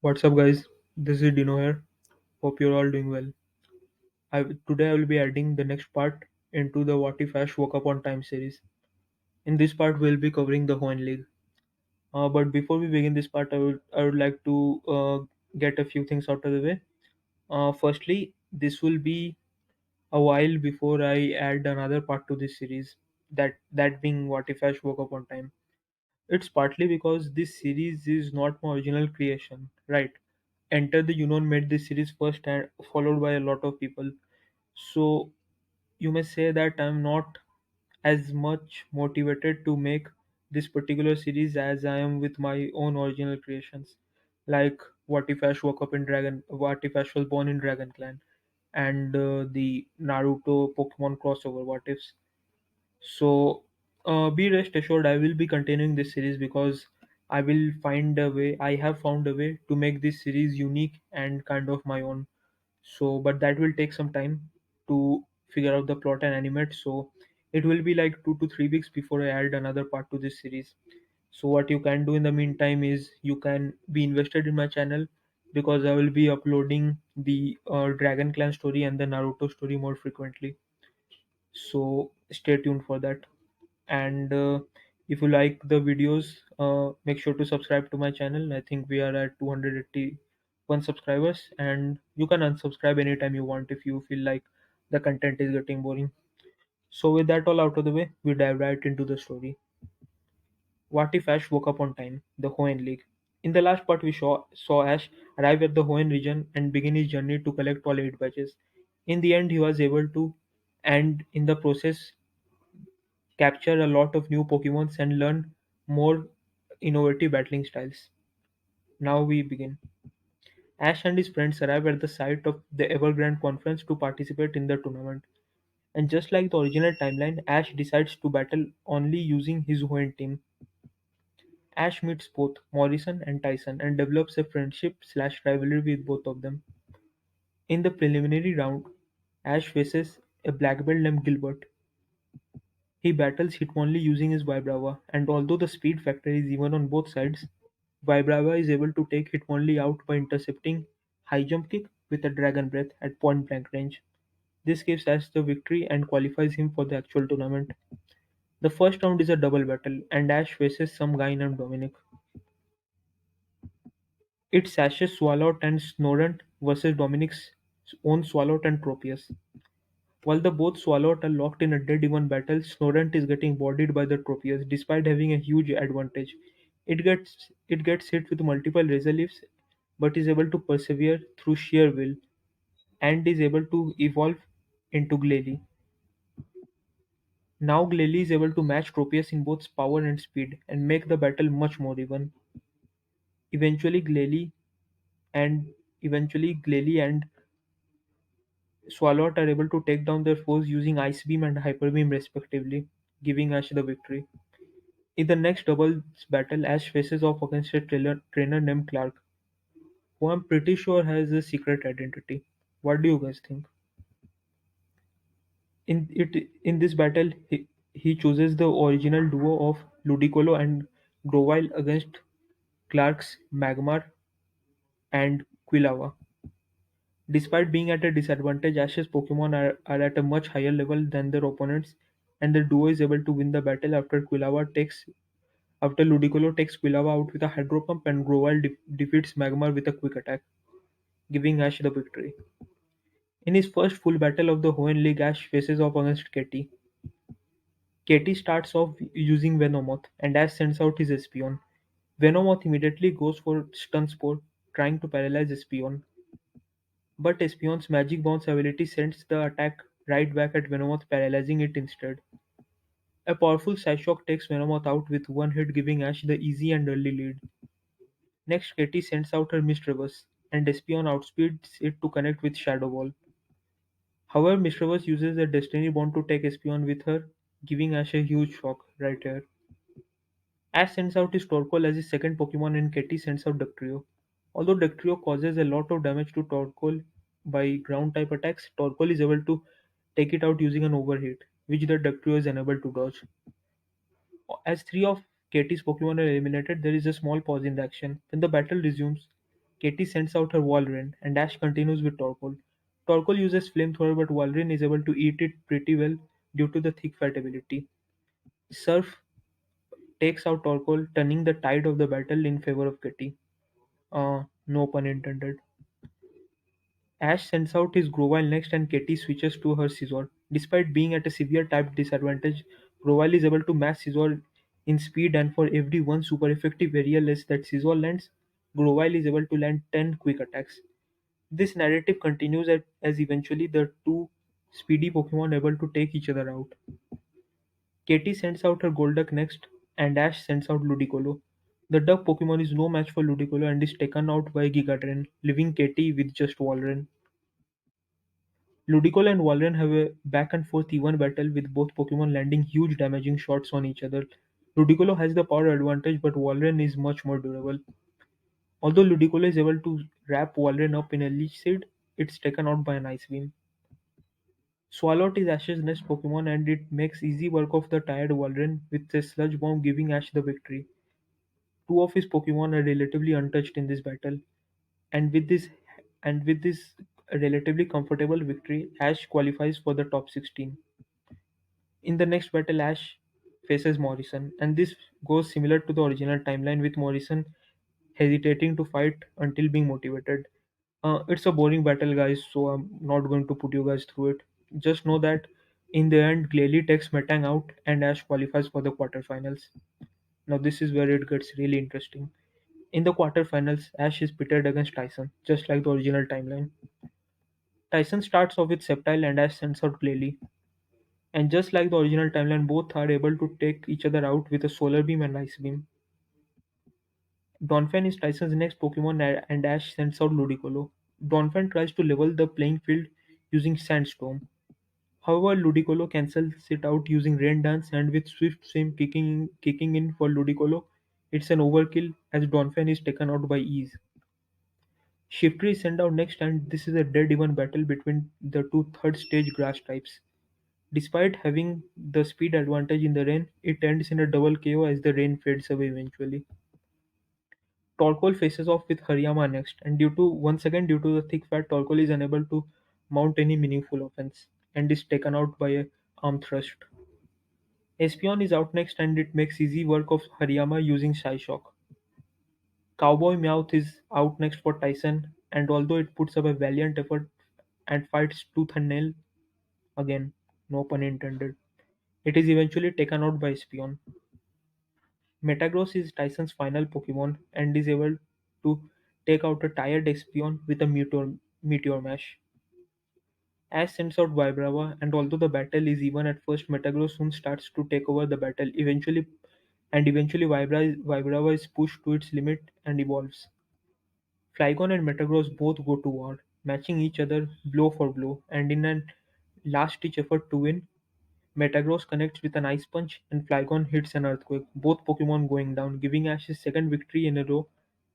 What's up, guys? This is Dino here. Hope you're all doing well. Today I will be adding the next part into the What If Ash Woke Up on Time series. In this part, we'll be covering the Hoenn League. But before we begin this part, I would like to get a few things out of the way. Firstly, this will be a while before I add another part to this series. That being What If Ash Woke Up on Time. It's partly because this series is not my original creation, right? Enter the Union made this series first and followed by a lot of people. So you may say that I'm not as much motivated to make this particular series as I am with my own original creations. Like What If Ash woke up in Dragon What If Ash was born in Dragon Clan and the Naruto Pokemon crossover what ifs. So, be rest assured, I will be continuing this series because I will find a way. I have found a way to make this series unique and kind of my own. So, but that will take some time to figure out the plot and animate. So, it will be like 2 to 3 weeks before I add another part to this series. So, what you can do in the meantime is you can be invested in my channel because I will be uploading the Dragon Clan story and the Naruto story more frequently. So, stay tuned for that. And if you like the videos, make sure to subscribe to my channel. I think we are at 281 subscribers, and you can unsubscribe anytime you want if you feel like the content is getting boring. So with that all out of the way, we dive right into the story. What if Ash woke up on time? The Hoenn League. In the last part, we saw Ash arrive at the Hoenn region and begin his journey to collect all 8 badges. In the end, he was able to, and in the process, capture a lot of new Pokemons and learn more innovative battling styles. Now we begin. Ash and his friends arrive at the site of the Evergrande Conference to participate in the tournament. And just like the original timeline, Ash decides to battle only using his Hoenn team. Ash meets both Morrison and Tyson and develops a friendship/rivalry with both of them. In the preliminary round, Ash faces a black belt named Gilbert. He battles Hitmonlee using his Vibrava, and although the speed factor is even on both sides, Vibrava is able to take Hitmonlee out by intercepting High Jump Kick with a Dragon Breath at point blank range. This gives Ash the victory and qualifies him for the actual tournament. The first round is a double battle, and Ash faces some guy named Dominic. It's Ash's Swalot and Snorunt versus Dominic's own Swalot and Tropius. While the both Swalot are locked in a dead-even battle, Snorunt is getting bodied by the Tropius despite having a huge advantage. It gets hit with multiple Razor Leafs, but is able to persevere through sheer will and is able to evolve into Glalie. Now Glalie is able to match Tropius in both power and speed and make the battle much more even. Eventually Glalie and Eventually Glalie and Swalot are able to take down their foes using Ice Beam and Hyper Beam respectively, giving Ash the victory. In the next doubles battle, Ash faces off against a trainer named Clark, who I'm pretty sure has a secret identity. What do you guys think? In this battle, he chooses the original duo of Ludicolo and Grovyle against Clark's Magmar and Quilava. Despite being at a disadvantage, Ash's Pokemon are at a much higher level than their opponents, and the duo is able to win the battle after Ludicolo takes Quilava out with a Hydro Pump and Grovyle defeats Magmar with a Quick Attack, giving Ash the victory. In his first full battle of the Hoenn League, Ash faces off against Katie. Katie starts off using Venomoth, and Ash sends out his Espeon. Venomoth immediately goes for Stun Spore, trying to paralyze Espeon, but Espeon's Magic Bounce ability sends the attack right back at Venomoth, paralyzing it instead. A powerful Psyshock takes Venomoth out with one hit, giving Ash the easy and early lead. Next, Katie sends out her Misdreavus, and Espeon outspeeds it to connect with Shadow Ball. However, Misdreavus uses a Destiny Bond to take Espeon with her, giving Ash a huge shock right here. Ash sends out his Torkoal as his second Pokemon, and Katie sends out Dugtrio. Although Dugtrio causes a lot of damage to Torkoal by ground type attacks, Torkoal is able to take it out using an overheat, which the Dugtrio is unable to dodge. As three of Katie's Pokemon are eliminated, there is a small pause in the action. When the battle resumes, Katie sends out her Walrein, and Ash continues with Torkoal. Torkoal uses Flamethrower, but Walrein is able to eat it pretty well due to the thick fat ability. Surf takes out Torkoal, turning the tide of the battle in favor of Katie. No pun intended. Ash sends out his Grovyle next, and Katie switches to her Scizor. Despite being at a severe type disadvantage, Grovyle is able to match Scizor in speed, and for every one super effective area less that Scizor lands, Grovyle is able to land 10 quick attacks. This narrative continues as eventually the two speedy Pokemon able to take each other out. Katie sends out her Golduck next, and Ash sends out Ludicolo. The duck Pokemon is no match for Ludicolo and is taken out by Giga Drain, leaving Katie with just Walrein. Ludicolo and Walrein have a back and forth even battle with both Pokemon landing huge damaging shots on each other. Ludicolo has the power advantage, but Walrein is much more durable. Although Ludicolo is able to wrap Walrein up in a Leech Seed, it's taken out by an Ice Beam. Swalot is Ash's next Pokemon, and it makes easy work of the tired Walrein with a Sludge Bomb giving Ash the victory. Two of his Pokemon are relatively untouched in this battle, and with this relatively comfortable victory, Ash qualifies for the top 16. In the next battle, Ash faces Morrison, and this goes similar to the original timeline with Morrison hesitating to fight until being motivated. It's a boring battle, guys, so I'm not going to put you guys through it. Just know that in the end, Glalie takes Metang out and Ash qualifies for the quarterfinals. Now, this is where it gets really interesting. In the quarterfinals, Ash is pitted against Tyson, just like the original timeline. Tyson starts off with Sceptile and Ash sends out Glalie. And just like the original timeline, both are able to take each other out with a Solar Beam and Ice Beam. Donphan is Tyson's next Pokemon and Ash sends out Ludicolo. Donphan tries to level the playing field using Sandstorm. However, Ludicolo cancels it out using Rain Dance, and with Swift Swim kicking in for Ludicolo, it's an overkill as Donphan is taken out by ease. Shiftry is sent out next, and this is a dead even battle between the two third stage grass types. Despite having the speed advantage in the rain, it ends in a double KO as the rain fades away eventually. Torkoal faces off with Hariyama next, and once again due to the thick fat, Torkoal is unable to mount any meaningful offense and is taken out by a arm thrust. Espeon is out next, and it makes easy work of Hariyama using Psyshock. Cowboy Meowth is out next for Tyson, and although it puts up a valiant effort and fights tooth and nail again, no pun intended, it is eventually taken out by Espeon. Metagross is Tyson's final Pokemon and is able to take out a tired Espeon with a Meteor Mash. Ash sends out Vibrava, and although the battle is even at first, Metagross soon starts to take over the battle. Eventually, Vibrava is pushed to its limit and evolves. Flygon and Metagross both go to war, matching each other blow for blow, and in a last-ditch effort to win, Metagross connects with an Ice Punch, and Flygon hits an Earthquake, both Pokemon going down, giving Ash his second victory in a row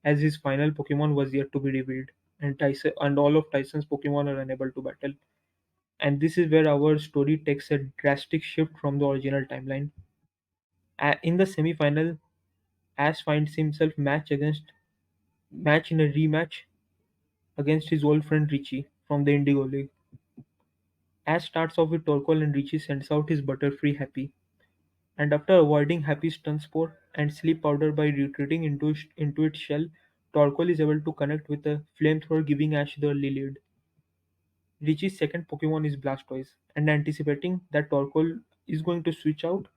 as his final Pokemon was yet to be revealed, and all of Tyson's Pokemon are unable to battle. And this is where our story takes a drastic shift from the original timeline. In the semi-final, Ash finds himself match in a rematch against his old friend Richie from the Indigo League. Ash starts off with Torkoal and Richie sends out his Butterfree Happy. And after avoiding Happy's Stun Spore and Sleep Powder by retreating into its shell, Torkoal is able to connect with a Flamethrower, giving Ash the early lead. Richie's second Pokemon is Blastoise, and anticipating that Torkoal is going to switch out,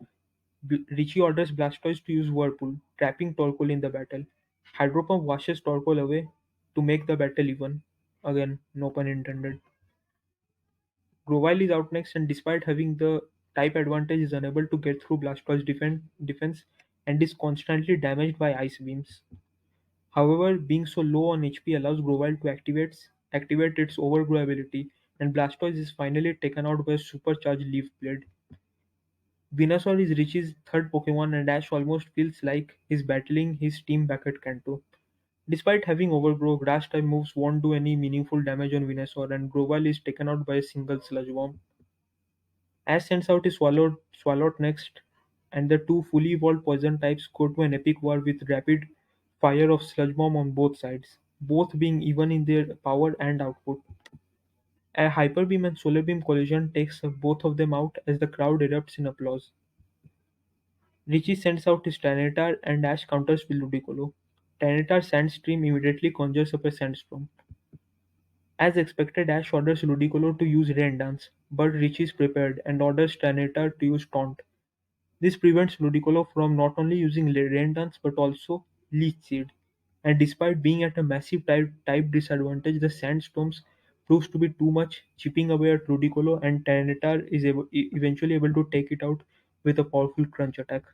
Richie orders Blastoise to use Whirlpool, trapping Torkoal in the battle. Hydro Pump washes Torkoal away to make the battle even. Again, no pun intended. Grovyle is out next, and despite having the type advantage, is unable to get through Blastoise's defense and is constantly damaged by ice beams. However, being so low on HP allows Grovyle to activate its Overgrow ability, and Blastoise is finally taken out by a supercharged Leaf Blade. Venusaur is Richie's third Pokemon, and Ash almost feels like he's battling his team back at Kanto. Despite having Overgrow, Grass type moves won't do any meaningful damage on Venusaur, and Grovyle is taken out by a single Sludge Bomb. Ash sends out his Swalot next, and the two fully evolved poison types go to an epic war with rapid fire of Sludge Bomb on both sides. both being even in their power and output. A hyperbeam and solar beam collision takes both of them out as the crowd erupts in applause. Richie sends out his Tyranitar and Ash counters with Ludicolo. Tyranitar's Sandstream immediately conjures up a sandstorm. As expected, Ash orders Ludicolo to use Rain Dance, but Richie is prepared and orders Tyranitar to use Taunt. This prevents Ludicolo from not only using Rain Dance but also Leech Seed. And despite being at a massive type disadvantage, the Sandstorms proves to be too much, chipping away at Ludicolo, and Tyranitar is eventually able to take it out with a powerful Crunch attack.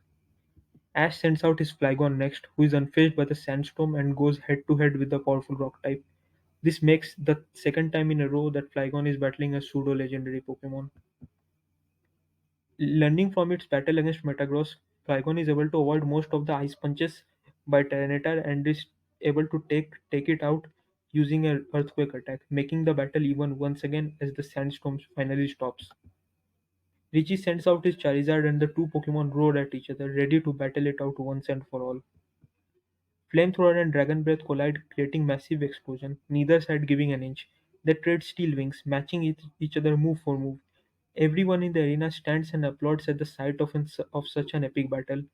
Ash sends out his Flygon next, who is unfazed by the Sandstorm and goes head to head with the powerful Rock type. This makes the second time in a row that Flygon is battling a pseudo legendary Pokemon. Learning from its battle against Metagross, Flygon is able to avoid most of the ice punches by Tyranitar and is able to take it out using an earthquake attack, making the battle even once again as the sandstorm finally stops. Richie sends out his Charizard and the two Pokemon roar at each other, ready to battle it out once and for all. Flamethrower and Dragon Breath collide, creating massive explosion, neither side giving an inch. They trade steel wings, matching each other move for move. Everyone in the arena stands and applauds at the sight of such an epic battle.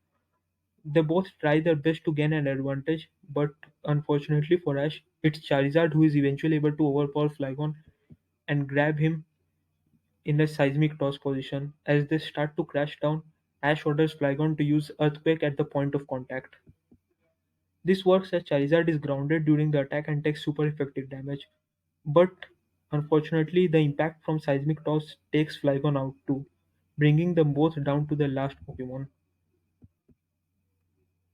They both try their best to gain an advantage, but unfortunately for Ash, it's Charizard who is eventually able to overpower Flygon and grab him in a seismic toss position. As they start to crash down, Ash orders Flygon to use Earthquake at the point of contact. This works as Charizard is grounded during the attack and takes super effective damage. But unfortunately, the impact from Seismic Toss takes Flygon out too, bringing them both down to the last Pokemon.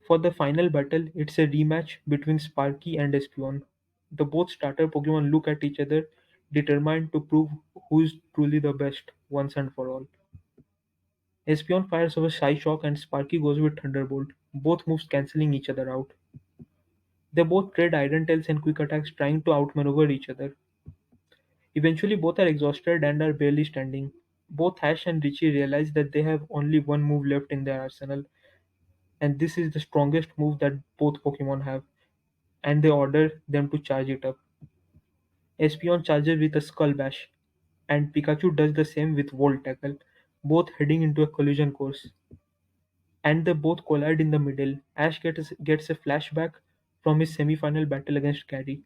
For the final battle, it's a rematch between Sparky and Espeon. The both starter Pokemon look at each other, determined to prove who is truly the best once and for all. Espeon fires over Psyshock and Sparky goes with Thunderbolt, both moves cancelling each other out. They both trade Iron Tails and Quick Attacks, trying to outmaneuver each other. Eventually, both are exhausted and are barely standing. Both Ash and Richie realize that they have only one move left in their arsenal, and this is the strongest move that both Pokemon have, and they order them to charge it up. Espeon charges with a Skull Bash, and Pikachu does the same with Volt Tackle, both heading into a collision course. And they both collide in the middle. Ash gets a flashback from his semi-final battle against Gary.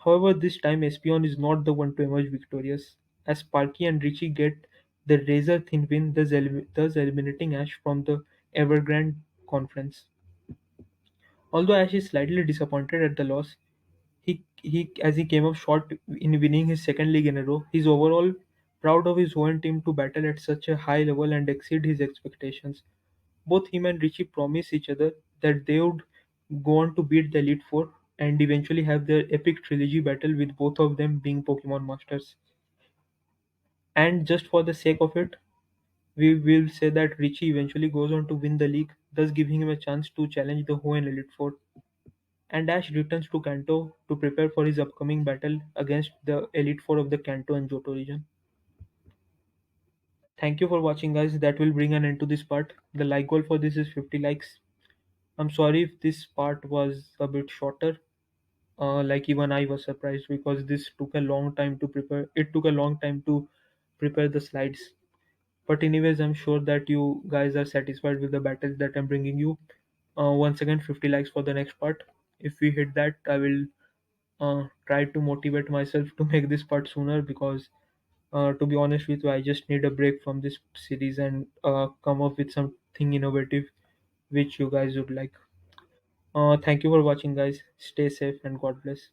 However, this time Espeon is not the one to emerge victorious, as Sparky and Richie get the razor-thin win, thus eliminating Ash from the Evergrande Conference. Although Ash is slightly disappointed at the loss, he as he came up short in winning his second league in a row, he's overall proud of his own team to battle at such a high level and exceed his expectations. Both him and Richie promise each other that they would go on to beat the Elite Four and eventually have their epic trilogy battle with both of them being Pokemon Masters. And just for the sake of it, we will say that Richie eventually goes on to win the league, thus giving him a chance to challenge the Hoenn Elite Four. And Ash returns to Kanto to prepare for his upcoming battle against the Elite Four of the Kanto and Johto region. Thank you for watching, guys. That will bring an end to this part. The like goal for this is 50 likes. I'm sorry if this part was a bit shorter. Like even I was surprised because this took a long time to prepare. It took a long time to prepare the slides. But anyways, I'm sure that you guys are satisfied with the battles that I'm bringing you. Once again, 50 likes for the next part. If we hit that, I will try to motivate myself to make this part sooner because, to be honest with you, I just need a break from this series and come up with something innovative which you guys would like. Thank you for watching, guys. Stay safe and God bless.